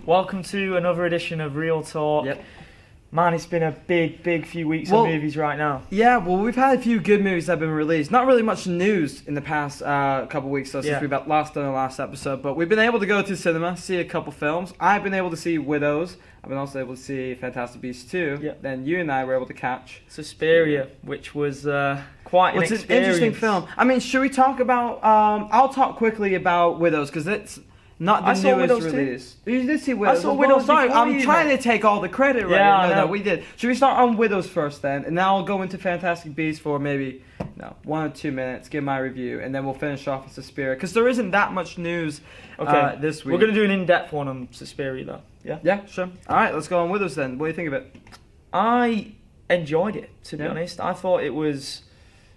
Welcome to another edition of Real Talk. Yep. Man, it's been a big few weeks of movies right now. Yeah, well, we've had a few good movies that have been released. Not really much news in the past couple weeks since we've last done the last episode, but we've been able to go to cinema, see a couple films. I've been able to see Widows. I've been also able to see Fantastic Beasts 2. Yep. Then you and I were able to catch Suspiria, which was quite an experience. It's an interesting film. I mean, should we talk about... I'll talk quickly about Widows, because it's not the newest release. You did see Widows. I saw Widows. Sorry, I'm trying to take all the credit right now. No, we did. Should we start on Widows first then? And now I'll go into Fantastic Beasts for maybe 1 or 2 minutes, give my review, and then we'll finish off with Suspiria. Because there isn't that much news this week. We're going to do an in-depth one on Suspiria though. Yeah? Yeah, sure. Alright, let's go on Widows then. What do you think of it? I enjoyed it, to be honest. I thought it was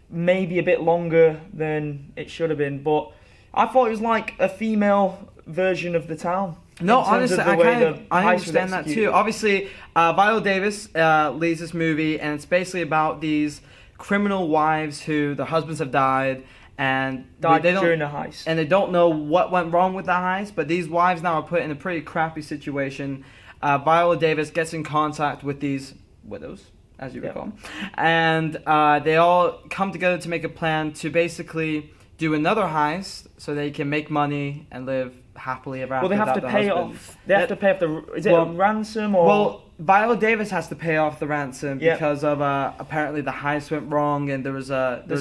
maybe a bit longer than it should have been, but I thought it was like a female version of The Town. No, honestly, I understand that too. Obviously, Viola Davis leads this movie, and it's basically about these criminal wives who the husbands have died and died during a heist, and they don't know what went wrong with the heist. But these wives now are put in a pretty crappy situation. Viola Davis gets in contact with these widows, as you recall, and they all come together to make a plan to basically do another heist so they can make money and live happily ever after. Well, they have to pay off. They have to pay off the. Is it a ransom or? Well, Viola Davis has to pay off the ransom because of apparently the heist went wrong and there's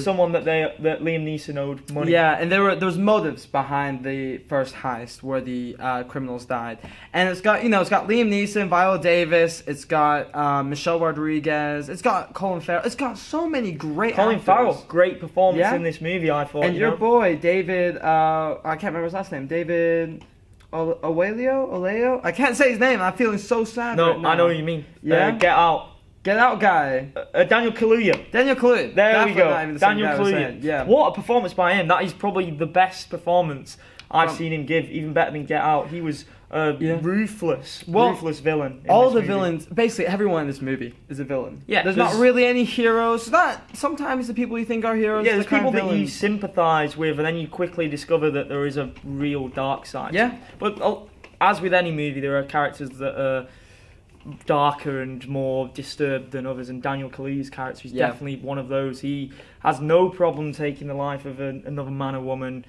someone that Liam Neeson owed money. Yeah, and there was motives behind the first heist where the criminals died, and it's got Liam Neeson, Viola Davis, it's got Michelle Rodriguez, it's got Colin Farrell, it's got so many great actors. Farrell, great performance in this movie, I thought. And your boy David, I can't remember his last name, David. Oleo? I can't say his name. I'm feeling so sad right now. I know what you mean. Yeah? Get Out. Get Out guy. Daniel Kaluuya. There we go. Daniel Kaluuya. Yeah. What a performance by him. That is probably the best performance I've seen him give, even better than Get Out. He was a ruthless villain. All the villains, basically everyone in this movie is a villain. Yeah, there's not really any heroes. Sometimes the people you think are heroes. Yeah, there's people that you sympathise with, and then you quickly discover that there is a real dark side. Yeah. But as with any movie, there are characters that are darker and more disturbed than others, and Daniel Kaluuya's character is definitely one of those. He has no problem taking the life of another man or woman,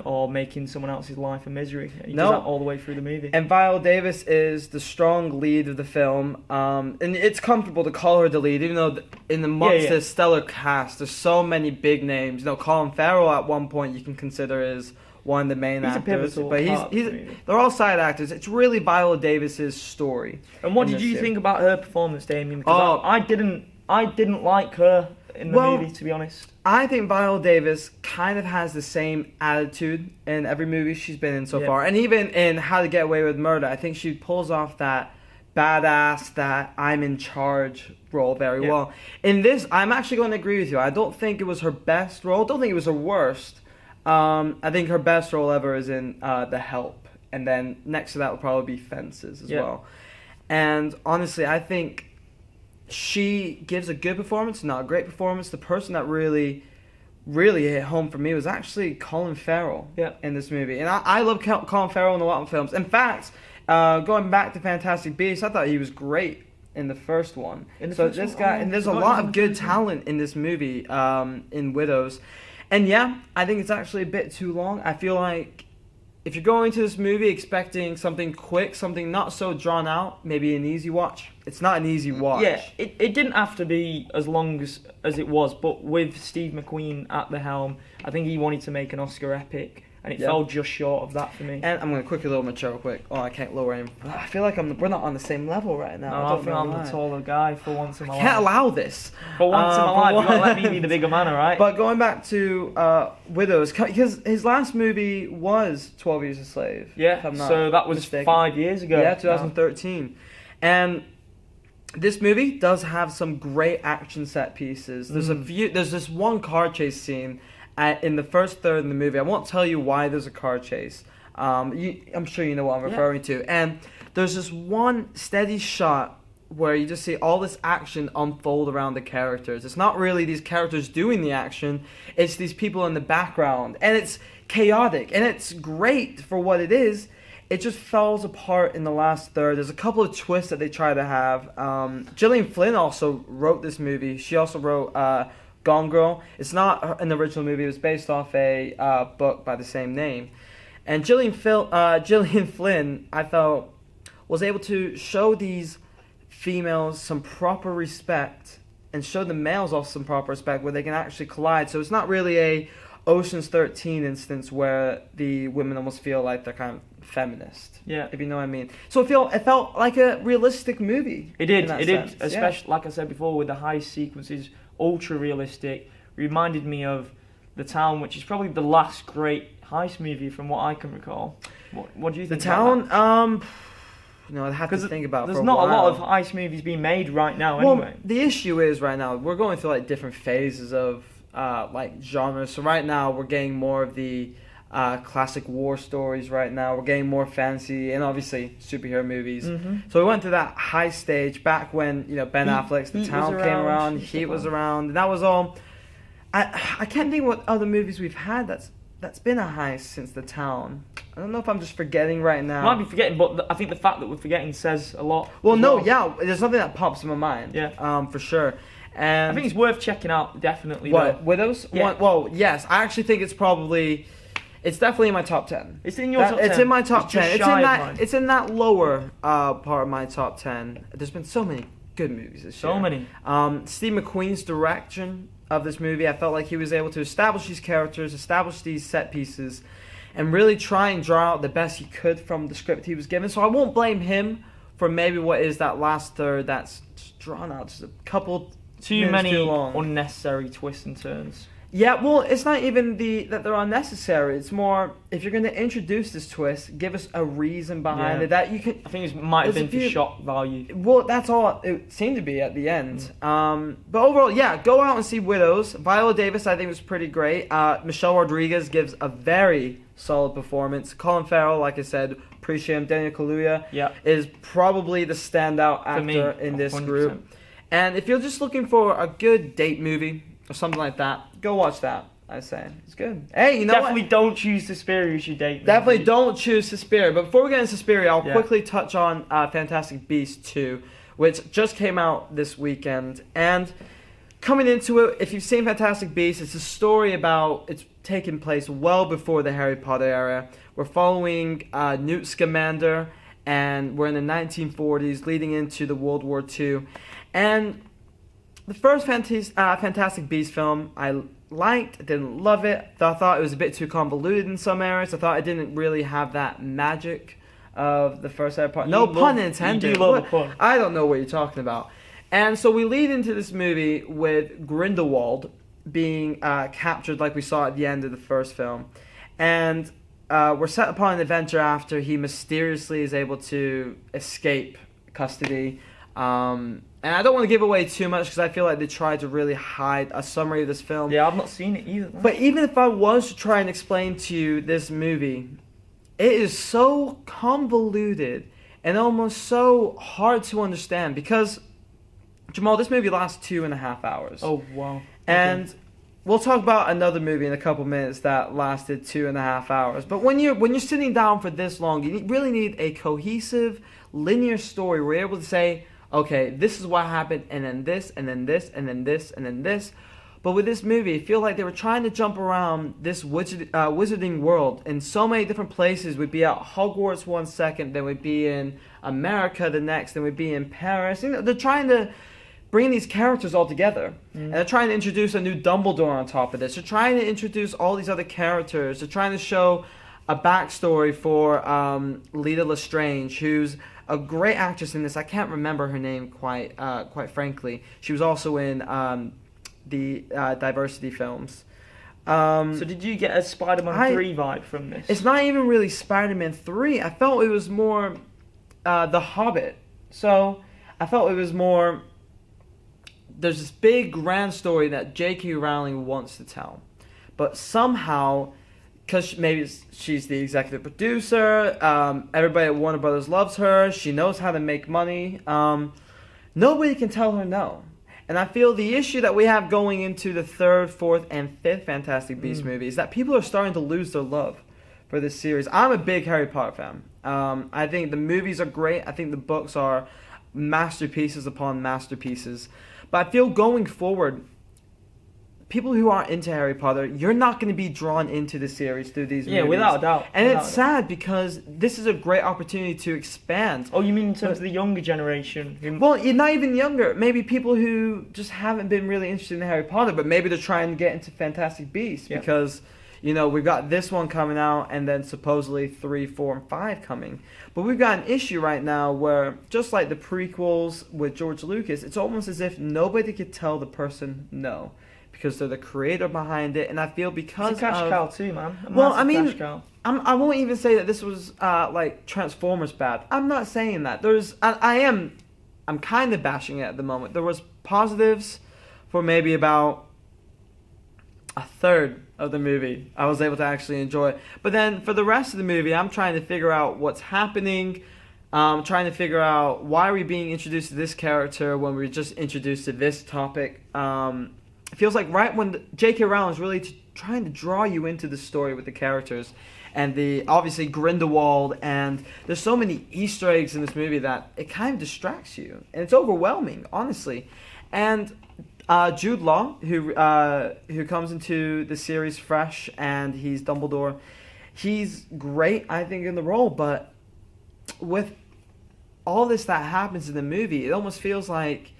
or making someone else's life a misery. He does that all the way through the movie. And Viola Davis is the strong lead of the film, and it's comfortable to call her the lead, even though in the stellar cast, there's so many big names. Colin Farrell at one point you can consider is one of the main actors, but they're all side actors. It's really Viola Davis's story. And what did you think about her performance, Damian? Because I didn't like her in the movie, to be honest. I think Viola Davis kind of has the same attitude in every movie she's been in so far, and even in How to Get Away with Murder, I think she pulls off that badass, that I'm in charge role very well. In this, I'm actually going to agree with you. I don't think it was her best role. I don't think it was her worst. I think her best role ever is in The Help, and then next to that will probably be Fences as well. And honestly, I think she gives a good performance, not a great performance. The person that really hit home for me was actually Colin Farrell in this movie. And I love Colin Farrell in a lot of films. In fact, going back to Fantastic Beasts, I thought he was great in the first one. And there's a lot of good talent in this movie, in Widows. And I think it's actually a bit too long. I feel like if you're going to this movie expecting something quick, something not so drawn out, maybe an easy watch, it's not an easy watch. Yeah, it didn't have to be as long as it was, but with Steve McQueen at the helm, I think he wanted to make an Oscar epic, and it fell just short of that for me. And I'm going to quickly lower my chair real quick. Oh, I can't lower him. I feel like we're not on the same level right now. No, I think I'm the taller guy for once in my life. I can't allow this. For once in my life, you gotta let me be the bigger man, alright? But going back to Widows, because his last movie was 12 Years a Slave. Yeah, so that was 5 years ago. Yeah, 2013. And this movie does have some great action set pieces. There's this one car chase scene in the first third of the movie. I won't tell you why there's a car chase. I'm sure you know what I'm referring to. And there's this one steady shot where you just see all this action unfold around the characters. It's not really these characters doing the action. It's these people in the background. And it's chaotic. And it's great for what it is. it just falls apart in the last third. There's a couple of twists that they try to have. Gillian Flynn also wrote this movie. She also wrote Gone Girl. It's not an original movie. It was based off a book by the same name. And Gillian Flynn, I felt, was able to show these females some proper respect and show the males also some proper respect where they can actually collide. So it's not really a Ocean's 13 instance where the women almost feel like they're kind of feminist. Yeah. If you know what I mean. So it felt like a realistic movie. It did. Especially, like I said before, with the heist sequences, ultra realistic. Reminded me of The Town, which is probably the last great heist movie from what I can recall. What do you think? The Town, I'd have to think about it for a while. There's not a lot of heist movies being made right now anyway. The issue is right now, we're going through like different phases of like genres. So right now, we're getting more of the classic war stories right now. We're getting more fantasy and obviously superhero movies. Mm-hmm. So we went through that high stage back when, Ben Affleck's The Town came around, Heat was around, and that was all. I can't think what other movies we've had that's been a heist since The Town. I don't know if I'm just forgetting right now. Might be forgetting, but I think the fact that we're forgetting says a lot. There's something that pops in my mind. Yeah. For sure. And I think it's worth checking out, definitely. What, though. Widows? Yeah. Well, yes. I actually think it's definitely in my top 10. It's in your top 10? It's in my top 10. Mine. It's in that lower part of my top 10. There's been so many good movies this year. So many. Steve McQueen's direction of this movie, I felt like he was able to establish these characters, establish these set pieces, and really try and draw out the best he could from the script he was given. So I won't blame him for maybe what is that last third that's just drawn out just a couple too many too long. Unnecessary twists and turns. Yeah, well, it's not even that they're unnecessary. It's more, if you're going to introduce this twist, give us a reason behind it that you can. I think it might have been for shock value. Well, that's all it seemed to be at the end. But overall, go out and see Widows. Viola Davis, I think, was pretty great. Michelle Rodriguez gives a very solid performance. Colin Farrell, like I said, appreciate him. Daniel Kaluuya is probably the standout actor in this 100%. Group. And if you're just looking for a good date movie or something like that, go watch that. I say it's good. Hey, definitely don't choose Suspiria as your date. Definitely don't choose Suspiria. But before we get into Suspiria, I'll quickly touch on Fantastic Beasts 2, which just came out this weekend. And coming into it, if you've seen Fantastic Beasts, it's a story it's taking place well before the Harry Potter era. We're following Newt Scamander, and we're in the 1940s, leading into the World War II. And the first Fantastic Beasts film, I liked, didn't love it. I thought it was a bit too convoluted in some areas. I thought it didn't really have that magic of the first Harry Potter. No pun intended. You do love a pun. I don't know what you're talking about. And so we lead into this movie with Grindelwald being captured like we saw at the end of the first film. And we're set upon an adventure after he mysteriously is able to escape custody. And I don't want to give away too much because I feel like they tried to really hide a summary of this film. Yeah, I've not seen it either. But even if I was to try and explain to you this movie, it is so convoluted and almost so hard to understand because, Jamal, this movie lasts 2.5 hours. Oh, wow. And we'll talk about another movie in a couple minutes that lasted 2.5 hours. But when you're sitting down for this long, you really need a cohesive, linear story where you're able to say, okay, this is what happened, and then this, and then this, and then this, and then this. But with this movie, I feel like they were trying to jump around this wizarding world in so many different places. We'd be at Hogwarts 1 second, then we'd be in America the next, then we'd be in Paris. They're trying to bring these characters all together. And they're trying to introduce a new Dumbledore on top of this. They're trying to introduce all these other characters. They're trying to show a backstory for Lita Lestrange, who's a great actress in this. I can't remember her name quite frankly. She was also in the diversity films. So did you get a Spider-Man 3 vibe from this? It's not even really Spider-Man 3. I felt it was more The Hobbit. So I felt it was more, there's this big grand story that J.K. Rowling wants to tell. But somehow, because maybe she's the executive producer, everybody at Warner Brothers loves her, she knows how to make money, nobody can tell her no. And I feel the issue that we have going into the third, fourth, and fifth Fantastic Beasts movie is that people are starting to lose their love for this series. I'm a big Harry Potter fan. I think the movies are great. I think the books are masterpieces upon masterpieces. But I feel going forward, people who aren't into Harry Potter, you're not going to be drawn into the series through these movies. Yeah, without a doubt. And it's sad because this is a great opportunity to expand. Oh, you mean in terms of the younger generation? Well, you're not even younger. Maybe people who just haven't been really interested in Harry Potter, but maybe they're trying to get into Fantastic Beasts because, you know, we've got this one coming out and then supposedly 3, 4, and 5 coming. But we've got an issue right now where, just like the prequels with George Lucas, it's almost as if nobody could tell the person no. Because they're the creator behind it, and I feel because it's a cash cow too, man. Well, I mean, I won't even say that this was like Transformers bad. I'm not saying that. I'm kind of bashing it at the moment. There was positives for maybe about a third of the movie I was able to actually enjoy. But then for the rest of the movie, I'm trying to figure out what's happening. Trying to figure out why are we being introduced to this character when we were just introduced to this topic. It feels like right when J.K. Rowling's really trying to draw you into the story with the characters and obviously Grindelwald, and there's so many Easter eggs in this movie that it kind of distracts you, and it's overwhelming, honestly. And Jude Law, who comes into the series fresh, and he's Dumbledore, he's great, I think, in the role, but with all this that happens in the movie, it almost feels like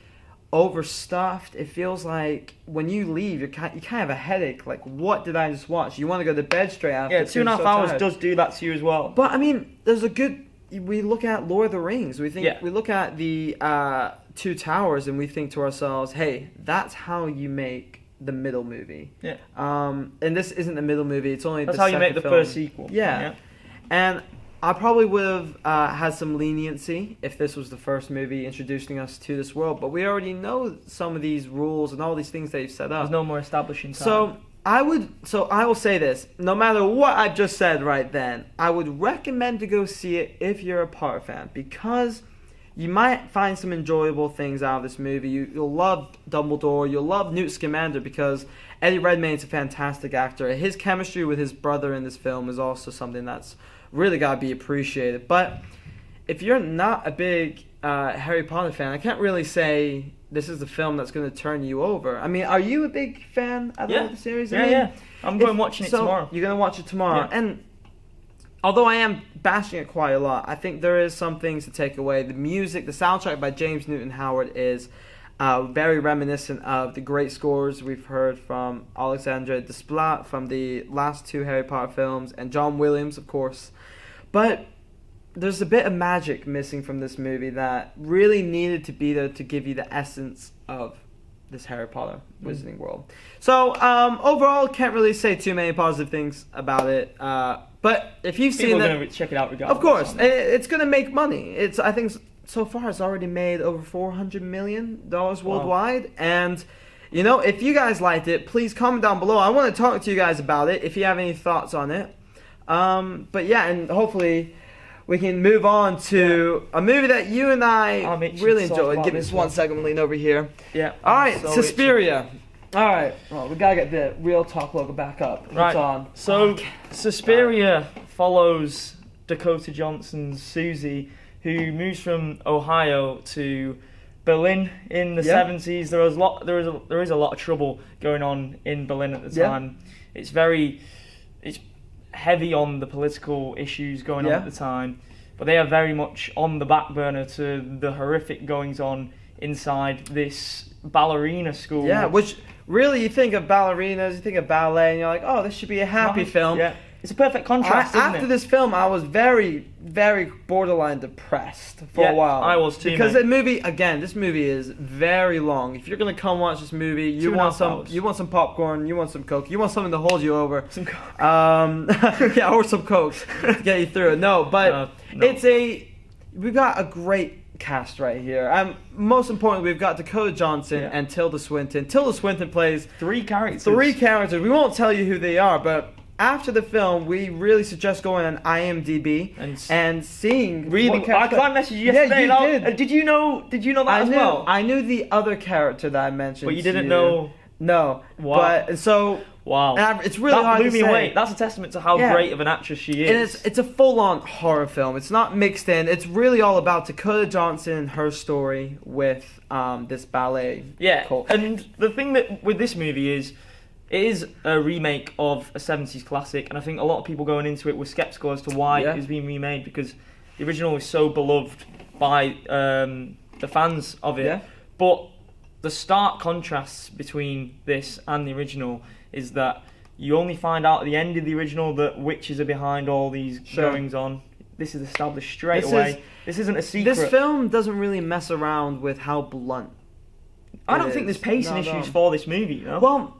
overstuffed. It feels like when you leave, you kind of have a headache. Like, what did I just watch? You want to go to bed straight after. Yeah, 2.5 hours does do that to you as well. But I mean, there's a good. We look at Lord of the Rings. We look at the Two Towers, and we think to ourselves, "Hey, that's how you make the middle movie." Yeah. And this isn't the middle movie. It's only that's the how you make the film. first sequel. Yeah. And I probably would have had some leniency if this was the first movie introducing us to this world, but we already know some of these rules and all these things they've set up. There's no more establishing time. So I will say this, no matter what I just said right then, I would recommend to go see it if you're a Potter fan, because you might find some enjoyable things out of this movie. You'll love Dumbledore, you'll love Newt Scamander, because Eddie Redmayne's a fantastic actor. His chemistry with his brother in this film is also something that's really got to be appreciated. But if you're not a big Harry Potter fan, I can't really say this is the film that's going to turn you over. I mean, are you a big fan of the series? Yeah. I'm going watching it tomorrow. You're going to watch it tomorrow. Yeah. And although I am bashing it quite a lot, I think there is some things to take away. The music, the soundtrack by James Newton Howard is very reminiscent of the great scores we've heard from Alexandre Desplat from the last 2 Harry Potter films, and John Williams, of course. But there's a bit of magic missing from this movie that really needed to be there to give you the essence of this Harry Potter Wizarding World. So overall, can't really say too many positive things about it. But if you've seen it, people are going to check it out regardless. Of course, it's going to make money. I think so far it's already made over $400 million worldwide. Wow. And you know, if you guys liked it, please comment down below. I want to talk to you guys about it if you have any thoughts on it. But yeah, and hopefully we can move on to a movie that you and I really enjoyed. Give me just 1 second, lean over here. Yeah. All right, so Suspiria. All right, well, we gotta get the real top logo back up. Right. It's on. So Suspiria follows Dakota Johnson's Susie, who moves from Ohio to Berlin in the 70s. There is a lot of trouble going on in Berlin at the time. It's heavy on the political issues going on at the time, but they are very much on the back burner to the horrific goings on inside this ballerina school. Yeah, which really, you think of ballerinas, you think of ballet, and you're like, oh, this should be a happy film. Yeah. It's a perfect contrast, isn't it? After this film, I was very, very borderline depressed for a while. I was too, because this movie is very long. If you're gonna come watch this movie, you want some popcorn, you want some Coke, you want something to hold you over. Some Coke. Or some Coke to get you through it. No, but we've got a great cast right here. Most importantly, we've got Dakota Johnson and Tilda Swinton. Tilda Swinton plays 3 characters. 3 characters. We won't tell you who they are, but after the film, we really suggest going on IMDb and seeing. Really, I messaged you yesterday. Yeah, you did. Did you know that as well? I knew the other character that I mentioned. But you didn't know. No. What? But so Wow. And it's really that hard blew to me say. away. That's a testament to how great of an actress she is. And it's a full-on horror film. It's not mixed in. It's really all about Dakota Johnson and her story with this ballet. Yeah, cult. and the thing that with this movie is, it is a remake of a 70s classic, and I think a lot of people going into it were skeptical as to why it was being remade, because the original is so beloved by the fans of it. Yeah. But the stark contrasts between this and the original is that you only find out at the end of the original that witches are behind all these goings on. This is established straight away. This isn't a secret. This film doesn't really mess around with how blunt. I don't think there's pacing issues for this movie, you know? Well,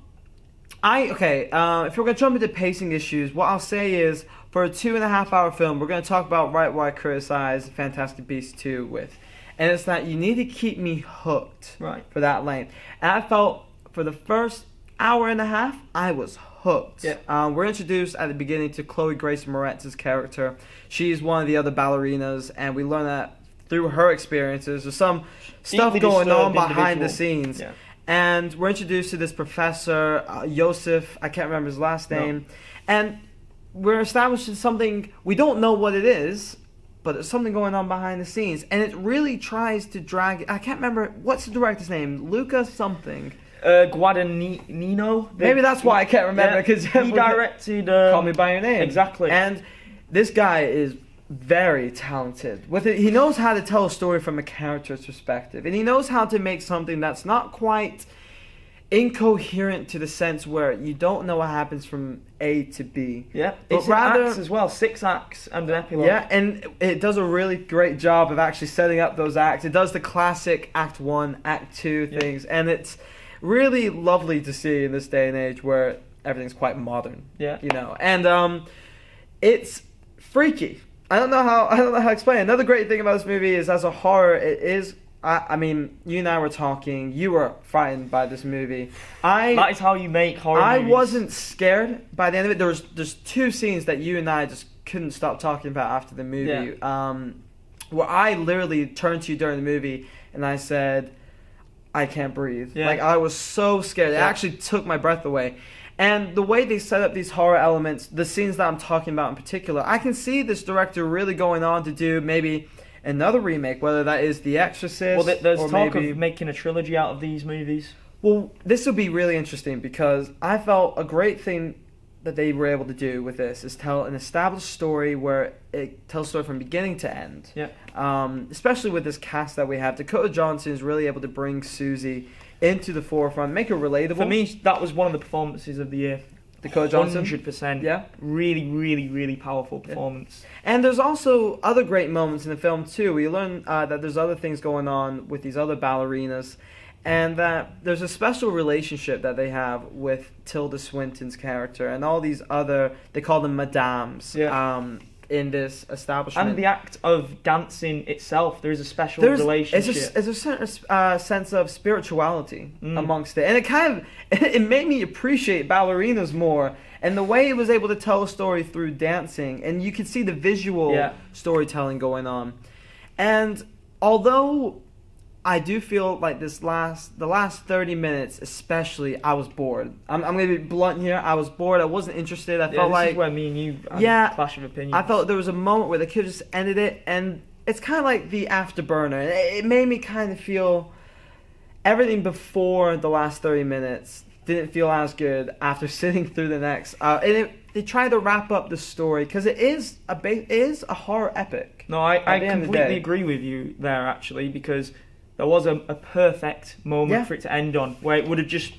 if we're going to jump into pacing issues, what I'll say is, for a 2.5 hour film, we're going to talk about right what I criticize Fantastic Beasts 2 with. And it's that you need to keep me hooked for that length. And I felt for the first hour and a half, I was hooked. Yeah. We're introduced at the beginning to Chloe Grace Moretz's character. She's one of the other ballerinas, and we learn that through her experiences. There's some stuff going on behind the scenes. Yeah. And we're introduced to this professor, Yosef, I can't remember his last name. No. And we're establishing something, we don't know what it is, but there's something going on behind the scenes. And it really tries to drag, I can't remember, what's the director's name? Luca something. Guadagnino. Maybe that's why I can't remember, because he directed Call Me By Your Name. Exactly. And this guy is very talented with it. He knows how to tell a story from a character's perspective, and he knows how to make something that's not quite incoherent to the sense where you don't know what happens from A to B. Yeah, but it's rather acts as well, 6 acts and an epilogue. Yeah, and it does a really great job of actually setting up those acts. It does the classic Act 1, Act 2 things, and it's really lovely to see in this day and age where everything's quite modern. Yeah, you know, and it's freaky. I don't know how to explain it. Another great thing about this movie is, as a horror, it is. I mean, you and I were talking. You were frightened by this movie. That is how you make horror movies. I wasn't scared by the end of it. There's 2 scenes that you and I just couldn't stop talking about after the movie. Yeah. Where I literally turned to you during the movie and I said, I can't breathe. Yeah. Like, I was so scared. It actually took my breath away. And the way they set up these horror elements, the scenes that I'm talking about in particular, I can see this director really going on to do maybe another remake, whether that is The Exorcist. Well, there's talk of making a trilogy out of these movies. Well, this would be really interesting, because I felt a great thing that they were able to do with this is tell an established story where it tells a story from beginning to end. Yeah. Especially with this cast that we have. Dakota Johnson is really able to bring Susie into the forefront, make her relatable. For me, that was one of the performances of the year. Dakota Johnson? 100%. Yeah. Really, really, really powerful performance. Yeah. And there's also other great moments in the film, too. We learn that there's other things going on with these other ballerinas, and that there's a special relationship that they have with Tilda Swinton's character and all these other, they call them madames. Yeah. In this establishment. And the act of dancing itself, there is a special relationship. There's a certain sense of spirituality amongst it. And it made me appreciate ballerinas more. And the way it was able to tell a story through dancing. And you could see the visual storytelling going on. And although I do feel like the last 30 minutes especially, I was bored. I'm going to be blunt here. I was bored. I wasn't interested. I felt like... this is where me and you had a clash of opinions. I felt there was a moment where they could have just ended it, and it's kind of like the afterburner. It made me kind of feel everything before the last 30 minutes didn't feel as good after sitting through the next. They tried to wrap up the story, because it is a horror epic. No, I completely agree with you there, actually, because... there was a perfect moment for it to end on, where it would have just...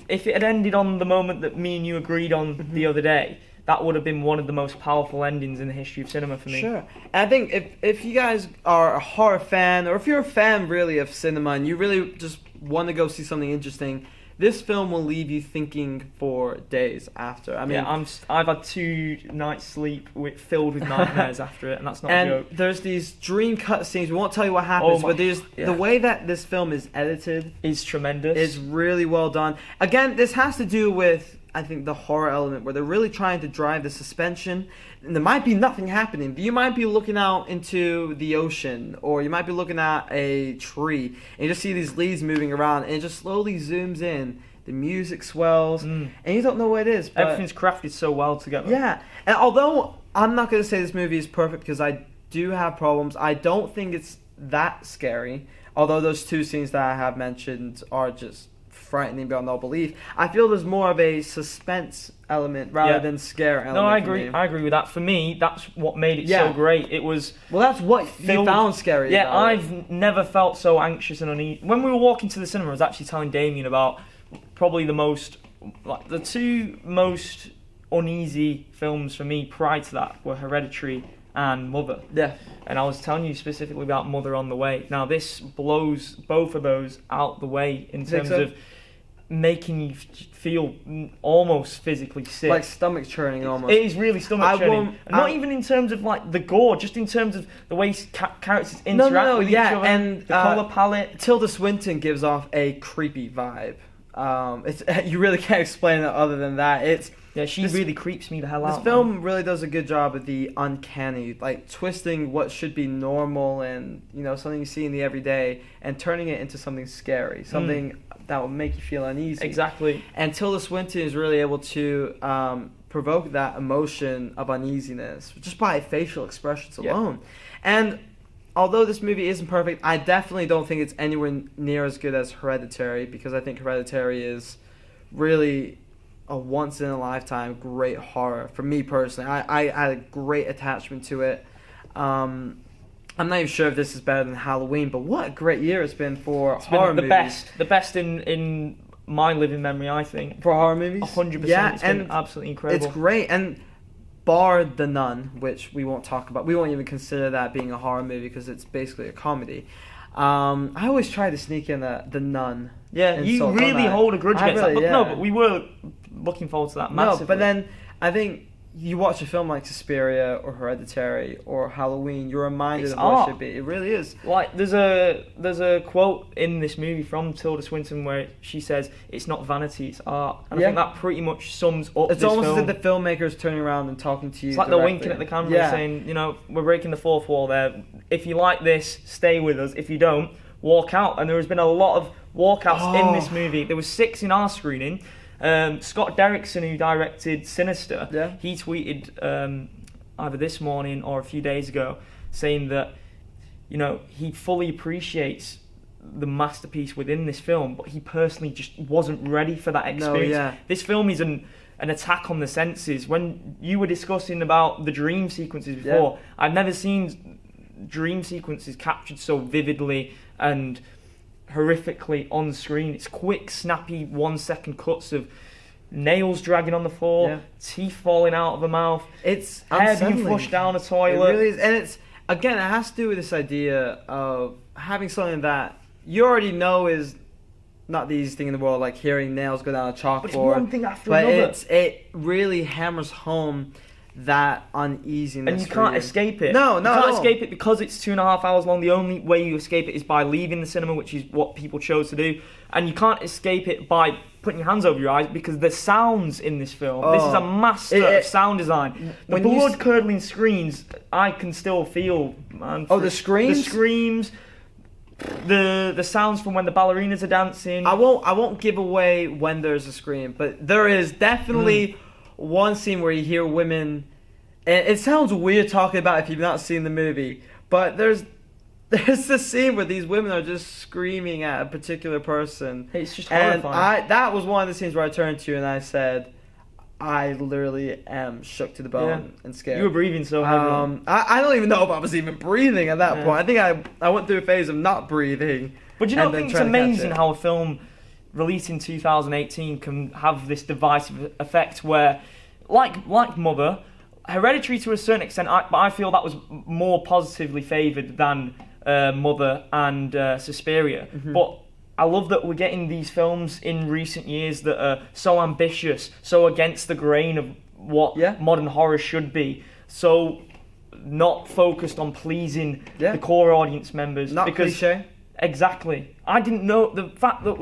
if it had ended on the moment that me and you agreed on the other day, that would have been one of the most powerful endings in the history of cinema for me. Sure. And I think if you guys are a horror fan, or if you're a fan really of cinema and you really just want to go see something interesting, this film will leave you thinking for days after. I mean, I've had 2 nights sleep filled with nightmares after it, and that's not a joke. And there's these dream cut scenes. We won't tell you what happens, but the way that this film is edited is tremendous. It's really well done. Again, this has to do with, I think, the horror element, where they're really trying to drive the suspension. And there might be nothing happening, but you might be looking out into the ocean, or you might be looking at a tree, and you just see these leaves moving around, and it just slowly zooms in. the music swells, and you don't know what it is. But everything's crafted so well together. Yeah, and although I'm not going to say this movie is perfect because I do have problems, I don't think it's that scary. Although those two scenes that I have mentioned are just frightening beyond all belief, I feel there's more of a suspense element rather than scare element. No, I agree. I agree with that. For me, that's what made it so great. It was that's what you found scary. Yeah, I've never felt so anxious and uneasy. When we were walking to the cinema, I was actually telling Damian about probably the two most uneasy films for me prior to that were Hereditary and Mother. Yeah. And I was telling you specifically about Mother on the way. Now this blows both of those out the way in terms of making you feel almost physically sick. Like stomach churning almost. It is really stomach churning. Not even in terms of like the gore, just in terms of the way characters interact with each other. And the colour palette. Tilda Swinton gives off a creepy vibe. You really can't explain it other than that. She really creeps me the hell out. This film really does a good job of the uncanny, like twisting what should be normal and something you see in the everyday and turning it into something scary, something that will make you feel uneasy. Exactly. And Tilda Swinton is really able to provoke that emotion of uneasiness just by facial expressions alone. And although this movie isn't perfect, I definitely don't think it's anywhere near as good as Hereditary, because I think Hereditary is really a once-in-a-lifetime great horror for me personally. I had a great attachment to it. I'm not even sure if this is better than Halloween, but what a great year it's been for horror movies. The best in my living memory, I think. For horror movies? 100%. Yeah, it's been absolutely incredible. It's great, and bar The Nun, which we won't talk about. We won't even consider that being a horror movie because it's basically a comedy. I always try to sneak in The Nun. Yeah, you really hold a grudge against that. No, but we were looking forward to that massively. No, but then I think you watch a film like Suspiria or Hereditary or Halloween, you're reminded of what it should be. It really is. Like there's a quote in this movie from Tilda Swinton where she says, "It's not vanity, it's art." And I think that pretty much sums up it's this almost film. as if the filmmaker's turning around and talking to you. It's like directly. they're winking at the camera saying, we're breaking the fourth wall there. If you like this, stay with us. If you don't, walk out. And there has been a lot of walkouts in this movie. There was 6 in our screening. Scott Derrickson, who directed Sinister, he tweeted either this morning or a few days ago saying that he fully appreciates the masterpiece within this film, but he personally just wasn't ready for that experience. This film is an attack on the senses. When you were discussing about the dream sequences before, I've never seen dream sequences captured so vividly and horrifically on screen. It's quick, snappy, 1-second cuts of nails dragging on the floor, teeth falling out of the mouth, it's hair being flushed down a toilet. It really is, and it has to do with this idea of having something that you already know is not the easiest thing in the world, like hearing nails go down a chalkboard. But it's one thing after another. It really hammers home that uneasiness. And you can't escape it. No, you can't escape it because it's 2.5 hours long. The only way you escape it is by leaving the cinema, which is what people chose to do. And you can't escape it by putting your hands over your eyes because the sounds in this film. This is a master of sound design. The blood-curdling screams, I can still feel. Man, the screams? The screams. The sounds from when the ballerinas are dancing. I won't give away when there's a scream, but there is definitely one scene where you hear women, and it sounds weird talking about it if you've not seen the movie, but there's this scene where these women are just screaming at a particular person. It's just horrifying. And that was one of the scenes where I turned to you and I said, I literally am shook to the bone and scared. You were breathing so heavily. I don't even know if I was even breathing at that point. I think I went through a phase of not breathing. But I think it's amazing how a film released in 2018 can have this divisive effect where, like Mother, Hereditary to a certain extent, but I feel that was more positively favoured than Mother and Suspiria. Mm-hmm. But I love that we're getting these films in recent years that are so ambitious, so against the grain of what modern horror should be, so not focused on pleasing the core audience members. Not cliche. Exactly. I didn't know the fact that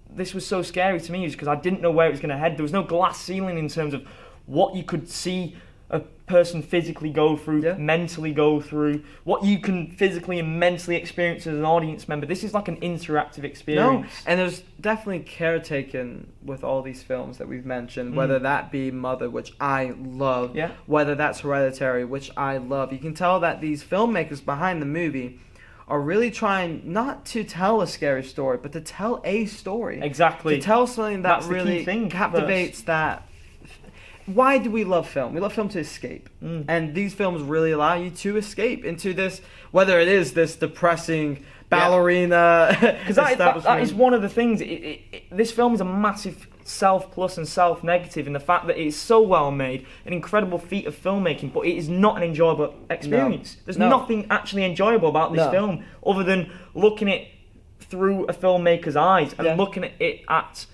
this was so scary to me is because I didn't know where it was going to head. There was no glass ceiling in terms of what you could see a person physically go through, Yeah. mentally go through, what you can physically and mentally experience as an audience member. This is like an interactive experience. No, and there's definitely care taken with all these films that we've mentioned, whether that be Mother, which I love, Yeah. whether that's Hereditary, which I love. You can tell that these filmmakers behind the movie are really trying not to tell a scary story, but to tell a story. Exactly. To tell something that That's the key really thing captivates that. Why do we love film? We love film to escape. And these films really allow you to escape into this, whether it is this depressing ballerina. Because that is one of the things. This film is a massive self plus and self negative in the fact that it is so well made, an incredible feat of filmmaking, but it is not an enjoyable experience. There's nothing actually enjoyable about this film other than looking at it through a filmmaker's eyes and looking at it at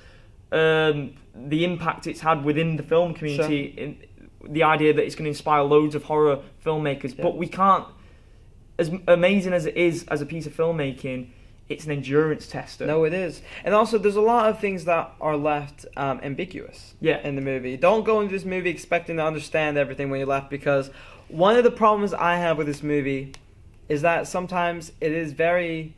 the impact it's had within the film community, in the idea that it's going to inspire loads of horror filmmakers. But we can't, as amazing as it is as a piece of filmmaking, it's an endurance tester. No, it is. And also, there's a lot of things that are left ambiguous in the movie. Don't go into this movie expecting to understand everything when you're left, because one of the problems I have with this movie is that sometimes it is very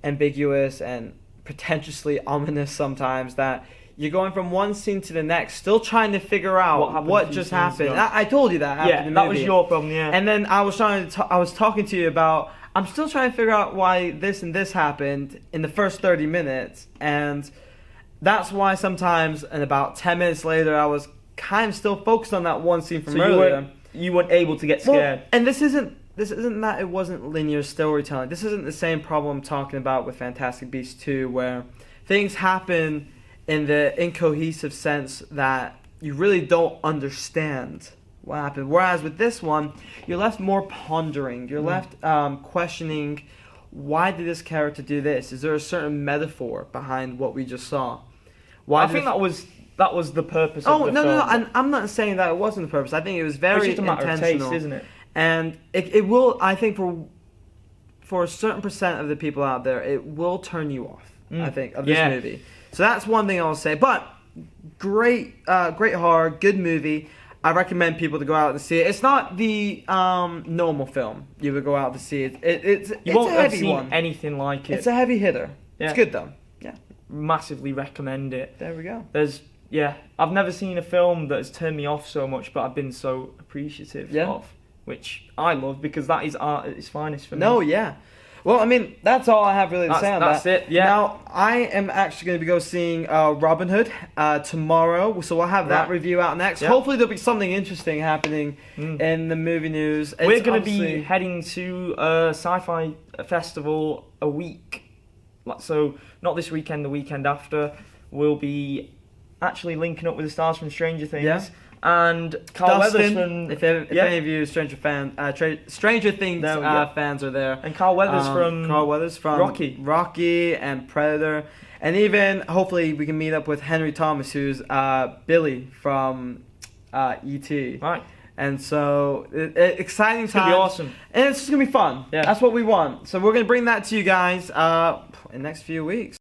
ambiguous and pretentiously ominous sometimes, that you're going from one scene to the next, still trying to figure out what just happened. I told you that after the movie. That was your problem, And then I was talking to you about, I'm still trying to figure out why this and this happened in the first 30 minutes. And that's why sometimes, and about 10 minutes later, I was kind of still focused on that one scene from earlier. You weren't able to get scared. Well, and this isn't that it wasn't linear storytelling. This isn't the same problem I'm talking about with Fantastic Beasts 2, where things happen in the incohesive sense that you really don't understand what happened. Whereas with this one, you're left more pondering. You're left questioning, why did this character do this? Is there a certain metaphor behind what we just saw? I think that was the purpose of the film. No. And I'm not saying that it wasn't the purpose. I think it was very it's just a matter intentional. of taste, isn't it? And it will, I think, for a certain percent of the people out there, it will turn you off, I think, of this movie. So that's one thing I'll say. But great horror, good movie. I recommend people to go out and see it. It's not the normal film you would go out to see. It's you won't a have heavy seen one. anything like it. It's a heavy hitter. Yeah. It's good though. Yeah. Massively recommend it. There we go. I've never seen a film that has turned me off so much, but I've been so appreciative of, which I love, because that is art at its finest for me. No, yeah. Well, I mean, that's all I have really to say on that. That's it, yeah. Now, I am actually going to go seeing Robin Hood tomorrow, so we'll have that review out next. Yeah. Hopefully there'll be something interesting happening in the movie news. We're going to be heading to a sci-fi festival a week. So, not this weekend, the weekend after. We'll be actually linking up with the stars from Stranger Things. Yeah. And Carl Weathers from... If any of you Stranger Things fans are there. And Carl Weathers from Rocky and Predator. And even, hopefully, we can meet up with Henry Thomas, who's Billy from E.T. Right. And so, exciting times. It's going to be awesome. And it's just going to be fun. Yeah. That's what we want. So we're going to bring that to you guys in the next few weeks.